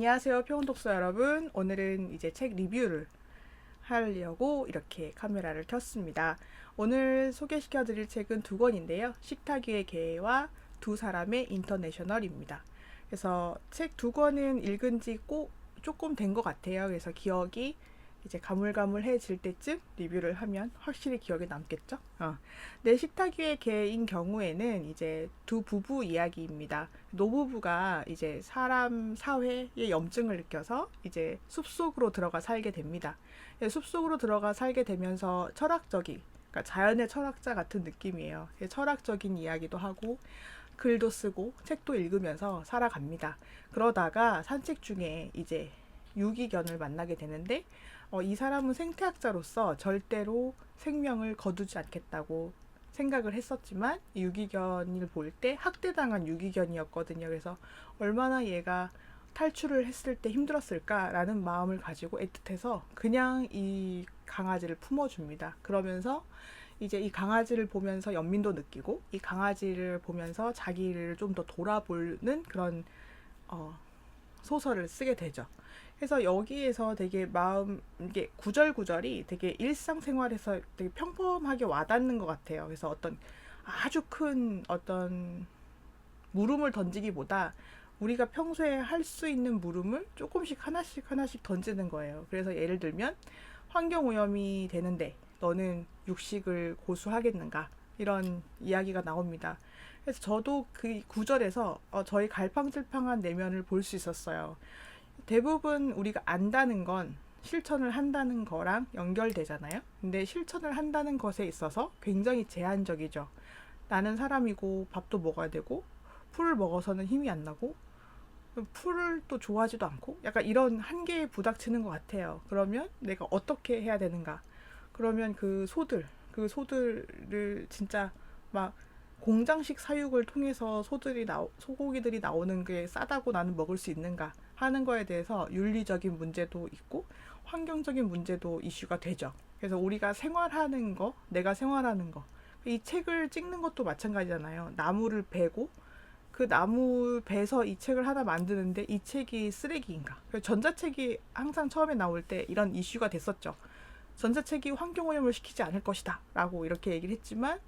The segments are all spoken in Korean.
안녕하세요, 평독서 여러분. 오늘은 이제 책 리뷰를 하려고 이렇게 카메라를 켰습니다. 오늘 소개시켜드릴 책은 두 권인데요. 식탁 위의 개와 두 사람의 인터내셔널입니다. 그래서 책 두 권은 읽은 지 꼭 조금 된 것 같아요. 그래서 기억이 이제 가물가물해질 때쯤 리뷰를 하면 확실히 기억에 남겠죠? 내 식탁 위의 개인 경우에는 이제 두 부부 이야기입니다. 노부부가 이제 사람 사회의 염증을 느껴서 이제 숲속으로 들어가 살게 됩니다. 숲속으로 들어가 살게 되면서 철학적인, 그러니까 자연의 철학자 같은 느낌이에요. 철학적인 이야기도 하고 글도 쓰고 책도 읽으면서 살아갑니다. 그러다가 산책 중에 이제 유기견을 만나게 되는데 이 사람은 생태학자로서 절대로 생명을 거두지 않겠다고 생각을 했었지만 유기견을 볼 때 학대당한 유기견이었거든요. 그래서 얼마나 얘가 탈출을 했을 때 힘들었을까라는 마음을 가지고 애틋해서 그냥 이 강아지를 품어줍니다. 그러면서 이제 이 강아지를 보면서 연민도 느끼고 이 강아지를 보면서 자기를 좀 더 돌아보는 그런 소설을 쓰게 되죠. 그래서 여기에서 되게 이게 구절구절이 되게 일상생활에서 되게 평범하게 와닿는 것 같아요. 그래서 어떤 아주 큰 어떤 물음을 던지기보다 우리가 평소에 할 수 있는 물음을 조금씩 하나씩 하나씩 던지는 거예요. 그래서 예를 들면 환경오염이 되는데 너는 육식을 고수하겠는가? 이런 이야기가 나옵니다. 그래서 저도 그 구절에서 저희 갈팡질팡한 내면을 볼 수 있었어요. 대부분 우리가 안다는 건 실천을 한다는 거랑 연결되잖아요. 근데 실천을 한다는 것에 있어서 굉장히 제한적이죠. 나는 사람이고 밥도 먹어야 되고 풀을 먹어서는 힘이 안 나고 풀을 또 좋아하지도 않고 약간 이런 한계에 부닥치는 것 같아요. 그러면 내가 어떻게 해야 되는가? 그러면 그 소들을 진짜 막 공장식 사육을 통해서 소고기들이 나오는 게 싸다고 나는 먹을 수 있는가 하는 거에 대해서 윤리적인 문제도 있고 환경적인 문제도 이슈가 되죠. 그래서 우리가 생활하는 거, 내가 생활하는 거, 이 책을 찍는 것도 마찬가지잖아요. 나무를 베고 그 나무 베서 이 책을 하나 만드는데 이 책이 쓰레기인가? 전자책이 항상 처음에 나올 때 이런 이슈가 됐었죠. 전자책이 환경오염을 시키지 않을 것이다 라고 이렇게 얘기를 했지만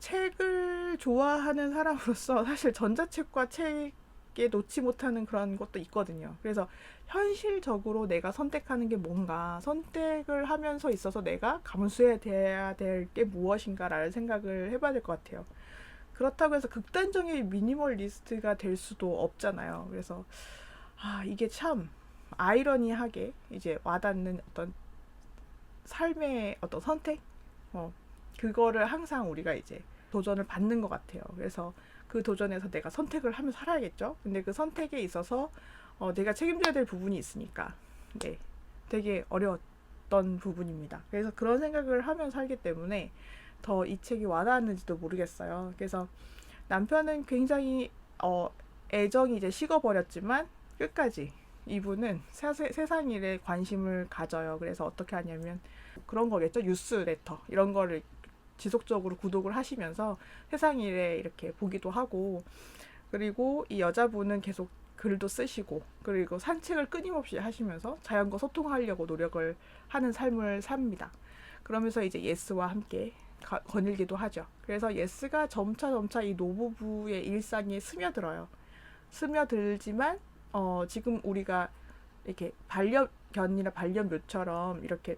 책을 좋아하는 사람으로서 사실 전자책과 책에 놓지 못하는 그런 것도 있거든요. 그래서 현실적으로 내가 선택하는 게 뭔가, 선택을 하면서 있어서 내가 감수해야 될 게 무엇인가라는 생각을 해봐야 될 것 같아요. 그렇다고 해서 극단적인 미니멀리스트가 될 수도 없잖아요. 그래서 이게 참 아이러니하게 이제 와닿는 어떤 삶의 어떤 선택, 그거를 항상 우리가 이제 도전을 받는 것 같아요. 그래서 그 도전에서 내가 선택을 하면 살아야겠죠. 근데 그 선택에 있어서 내가 책임져야 될 부분이 있으니까 네, 되게 어려웠던 부분입니다. 그래서 그런 생각을 하면 살기 때문에 더 이 책이 와닿았는지도 모르겠어요. 그래서 남편은 굉장히 애정이 이제 식어버렸지만 끝까지 이분은 세상 일에 관심을 가져요. 그래서 어떻게 하냐면 그런 거겠죠. 뉴스레터 이런 거를 지속적으로 구독을 하시면서 세상 일에 이렇게 보기도 하고, 그리고 이 여자분은 계속 글도 쓰시고 그리고 산책을 끊임없이 하시면서 자연과 소통하려고 노력을 하는 삶을 삽니다. 그러면서 이제 예스와 함께 거닐기도 하죠. 그래서 예스가 점차 이 노부부의 일상에 스며들어요. 스며들지만 지금 우리가 이렇게 반려견이나 반려묘처럼 이렇게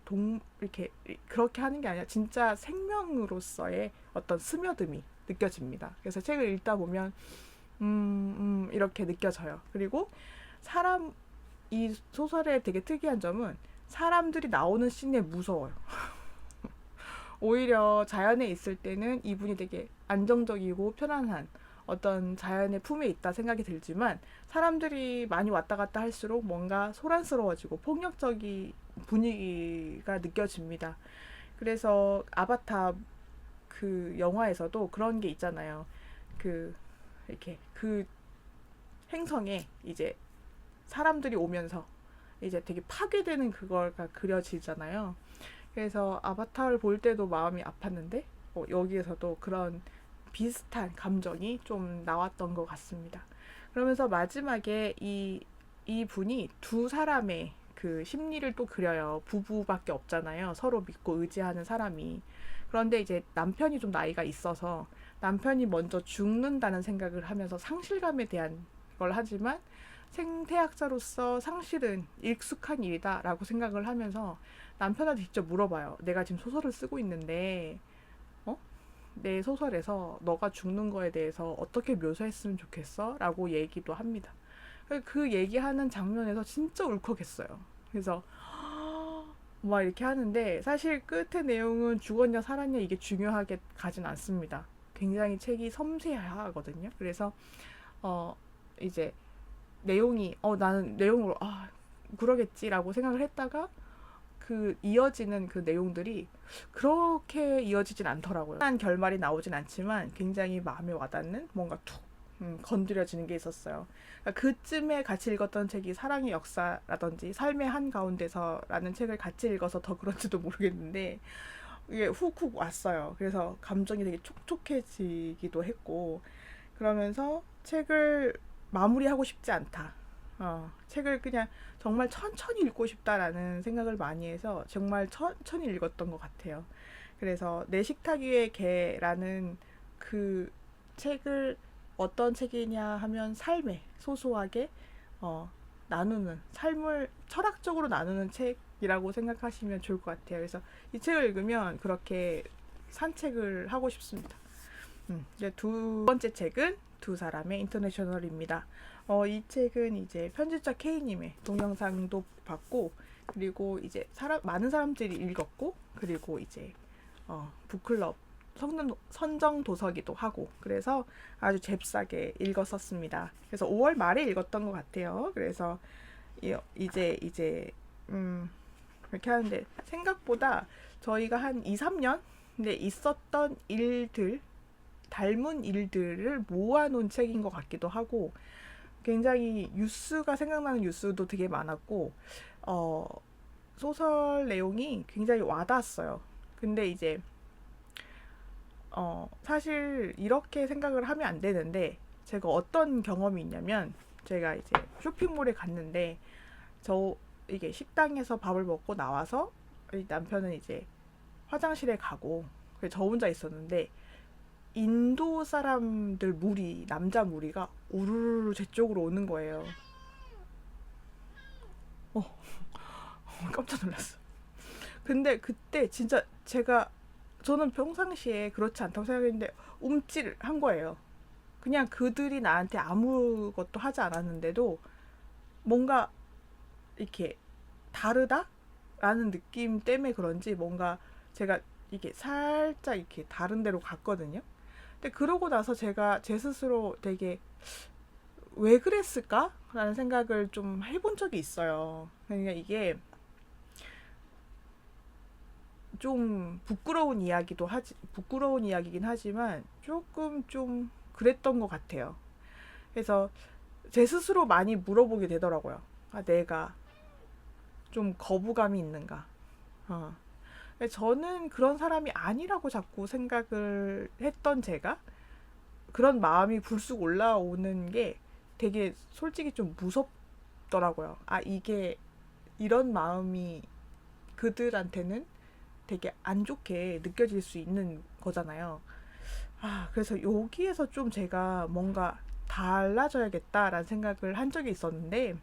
그렇게 하는 게 아니라 진짜 생명으로서의 어떤 스며듦이 느껴집니다. 그래서 책을 읽다 보면 이렇게 느껴져요. 그리고 이 소설의 되게 특이한 점은 사람들이 나오는 씬에 무서워요. 오히려 자연에 있을 때는 이분이 되게 안정적이고 편안한 어떤 자연의 품에 있다 생각이 들지만 사람들이 많이 왔다 갔다 할수록 뭔가 소란스러워지고 폭력적인 분위기가 느껴집니다. 그래서 아바타 그 영화에서도 그런 게 있잖아요. 이렇게 그 행성에 이제 사람들이 오면서 이제 되게 파괴되는 그거가 그려지잖아요. 그래서 아바타를 볼 때도 마음이 아팠는데 여기에서도 그런 비슷한 감정이 좀 나왔던 것 같습니다. 그러면서 마지막에 이 이 분이 두 사람의 그 심리를 또 그려요. 부부밖에 없잖아요. 서로 믿고 의지하는 사람이. 그런데 이제 남편이 좀 나이가 있어서 남편이 먼저 죽는다는 생각을 하면서 상실감에 대한 걸 하지만 생태학자로서 상실은 익숙한 일이다라고 생각을 하면서 남편한테 직접 물어봐요. 내가 지금 소설을 쓰고 있는데 어? 내 소설에서 너가 죽는 거에 대해서 어떻게 묘사했으면 좋겠어? 라고 얘기도 합니다. 그 얘기하는 장면에서 진짜 울컥했어요. 그래서 막 이렇게 하는데 사실 끝의 내용은 죽었냐 살았냐 이게 중요하게 가진 않습니다. 굉장히 책이 섬세하거든요. 그래서 이제 내용이 나는 내용으로 그러겠지라고 생각을 했다가 그 이어지는 그 내용들이 그렇게 이어지진 않더라고요. 한 결말이 나오진 않지만 굉장히 마음에 와닿는 뭔가 툭 건드려지는 게 있었어요. 그러니까 그쯤에 같이 읽었던 책이 사랑의 역사라든지 삶의 한가운데서라는 책을 같이 읽어서 더 그런지도 모르겠는데 이게 훅훅 왔어요. 그래서 감정이 되게 촉촉해지기도 했고 그러면서 책을 마무리하고 싶지 않다. 책을 그냥 정말 천천히 읽고 싶다라는 생각을 많이 해서 정말 천천히 읽었던 것 같아요. 그래서 내 식탁 위의 개라는 그 책을 어떤 책이냐 하면 삶에 소소하게 나누는 삶을 철학적으로 나누는 책이라고 생각하시면 좋을 것 같아요. 그래서 이 책을 읽으면 그렇게 산책을 하고 싶습니다. 이제 두 번째 책은 두 사람의 인터내셔널입니다. 이 책은 이제 편집자 K님의 동영상도 봤고 그리고 이제 많은 사람들이 읽었고 그리고 이제 북클럽 선정 도서기도 하고 그래서 아주 잽싸게 읽었었습니다. 그래서 5월 말에 읽었던 것 같아요. 그래서 이제 이렇게 하는데 생각보다 저희가 한 2, 3년 근데 있었던 일들 닮은 일들을 모아놓은 책인 것 같기도 하고 굉장히 뉴스가 생각나는 뉴스도 되게 많았고 소설 내용이 굉장히 와닿았어요. 근데 이제 사실 이렇게 생각을 하면 안 되는데 제가 어떤 경험이 있냐면 제가 이제 쇼핑몰에 갔는데 이게 식당에서 밥을 먹고 나와서 남편은 이제 화장실에 가고 저 혼자 있었는데 인도 사람들 남자 무리가 우르르 제 쪽으로 오는 거예요. 깜짝 놀랐어. 근데 그때 진짜 저는 평상시에 그렇지 않다고 생각했는데 움찔한 거예요. 그냥 그들이 나한테 아무것도 하지 않았는데도 뭔가 이렇게 다르다라는 느낌 때문에 그런지 뭔가 제가 이게 살짝 이렇게 다른 데로 갔거든요. 근데 그러고 나서 제가 제 스스로 되게 왜 그랬을까? 라는 생각을 좀 해본 적이 있어요. 그러니까 이게 좀 부끄러운 이야기긴 하지만 조금 좀 그랬던 것 같아요. 그래서 제 스스로 많이 물어보게 되더라고요. 내가 좀 거부감이 있는가? 저는 그런 사람이 아니라고 자꾸 생각을 했던 제가 그런 마음이 불쑥 올라오는 게 되게 솔직히 좀 무섭더라고요. 이게 이런 마음이 그들한테는 되게 안 좋게 느껴질 수 있는 거잖아요. 그래서 여기에서 좀 제가 뭔가 달라져야겠다라는 생각을 한 적이 있었는데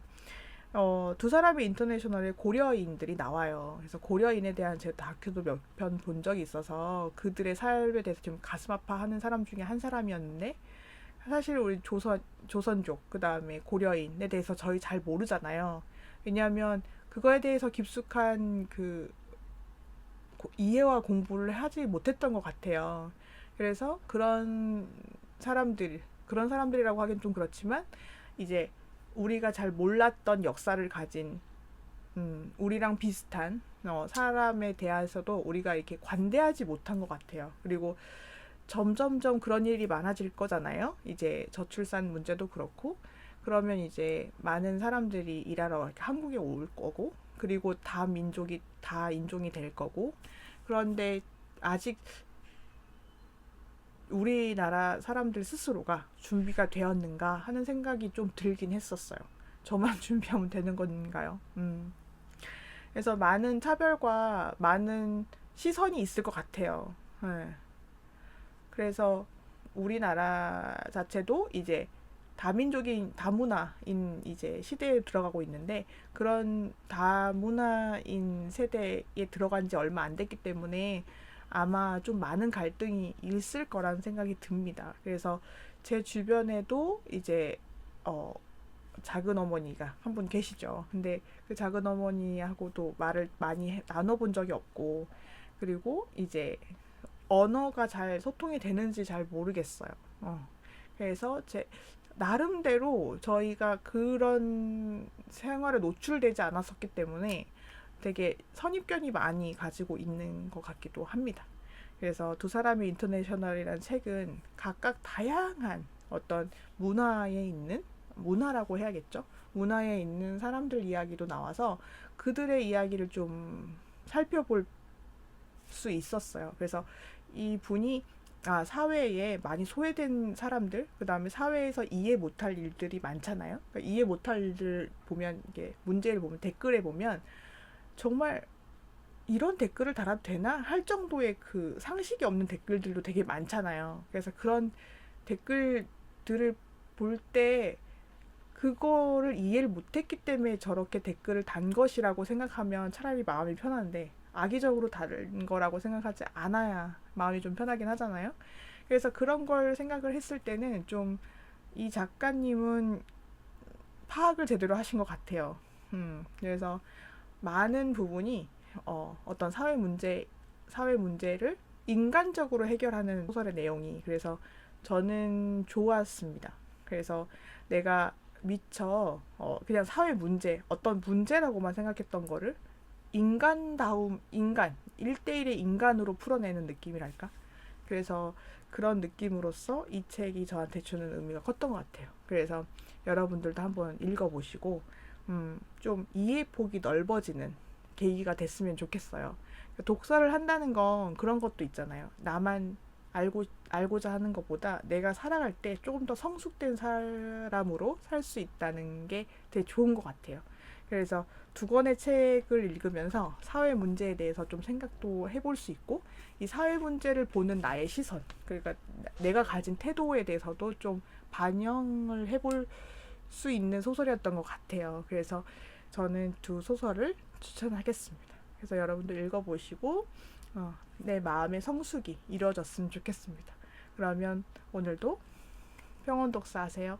두 사람의 인터내셔널에 고려인들이 나와요. 그래서 고려인에 대한 제 다큐도 몇 편 본 적이 있어서 그들의 삶에 대해서 좀 가슴 아파하는 사람 중에 한 사람이었는데 사실 우리 조선족 그 다음에 고려인에 대해서 저희 잘 모르잖아요. 왜냐하면 그거에 대해서 깊숙한 그 이해와 공부를 하지 못했던 것 같아요. 그래서 그런 사람들이라고 하긴 좀 그렇지만 이제 우리가 잘 몰랐던 역사를 가진 우리랑 비슷한 사람에 대해서도 우리가 이렇게 관대하지 못한 것 같아요. 그리고 점점점 그런 일이 많아질 거잖아요. 이제 저출산 문제도 그렇고 그러면 이제 많은 사람들이 일하러 이렇게 한국에 올 거고 그리고 다 인종이 될 거고 그런데 아직 우리나라 사람들 스스로가 준비가 되었는가 하는 생각이 좀 들긴 했었어요. 저만 준비하면 되는 건가요? 그래서 많은 차별과 많은 시선이 있을 것 같아요. 네. 그래서 우리나라 자체도 이제 다민족인 다문화인 이제 시대에 들어가고 있는데 그런 다문화인 세대에 들어간 지 얼마 안 됐기 때문에 아마 좀 많은 갈등이 있을 거라는 생각이 듭니다. 그래서 제 주변에도 이제 어 작은 어머니가 한 분 계시죠. 근데 그 작은 어머니하고도 말을 많이 나눠본 적이 없고 그리고 이제 언어가 잘 소통이 되는지 잘 모르겠어요. 그래서 제 나름대로 저희가 그런 생활에 노출되지 않았었기 때문에 되게 선입견이 많이 가지고 있는 것 같기도 합니다. 그래서 두 사람의 인터내셔널이라는 책은 각각 다양한 어떤 문화에 있는 문화라고 해야겠죠. 문화에 있는 사람들 이야기도 나와서 그들의 이야기를 좀 살펴볼 수 있었어요. 그래서 이 분이 사회에 많이 소외된 사람들, 그 다음에 사회에서 이해 못할 일들이 많잖아요. 그러니까 이해 못할 일들 보면, 이게 문제를 보면, 댓글에 보면, 정말 이런 댓글을 달아도 되나? 할 정도의 그 상식이 없는 댓글들도 되게 많잖아요. 그래서 그런 댓글들을 볼 때, 그거를 이해를 못했기 때문에 저렇게 댓글을 단 것이라고 생각하면 차라리 마음이 편한데, 악의적으로 다른 거라고 생각하지 않아야 마음이 좀 편하긴 하잖아요. 그래서 그런 걸 생각을 했을 때는 좀 이 작가님은 파악을 제대로 하신 것 같아요. 그래서 많은 부분이 어떤 사회 문제를 인간적으로 해결하는 소설의 내용이 그래서 저는 좋았습니다. 그래서 내가 미처 그냥 사회 문제, 어떤 문제라고만 생각했던 거를 인간, 1대1의 인간으로 풀어내는 느낌이랄까? 그래서 그런 느낌으로써 이 책이 저한테 주는 의미가 컸던 것 같아요. 그래서 여러분들도 한번 읽어보시고, 좀 이해폭이 넓어지는 계기가 됐으면 좋겠어요. 독서를 한다는 건 그런 것도 있잖아요. 나만 알고자 하는 것보다 내가 살아갈 때 조금 더 성숙된 사람으로 살 수 있다는 게 되게 좋은 것 같아요. 그래서 두 권의 책을 읽으면서 사회 문제에 대해서 좀 생각도 해볼 수 있고 이 사회 문제를 보는 나의 시선 그러니까 내가 가진 태도에 대해서도 좀 반영을 해볼 수 있는 소설이었던 것 같아요. 그래서 저는 두 소설을 추천하겠습니다. 그래서 여러분들 읽어보시고 내 마음의 성숙이 이루어졌으면 좋겠습니다. 그러면 오늘도 평온 독서 하세요.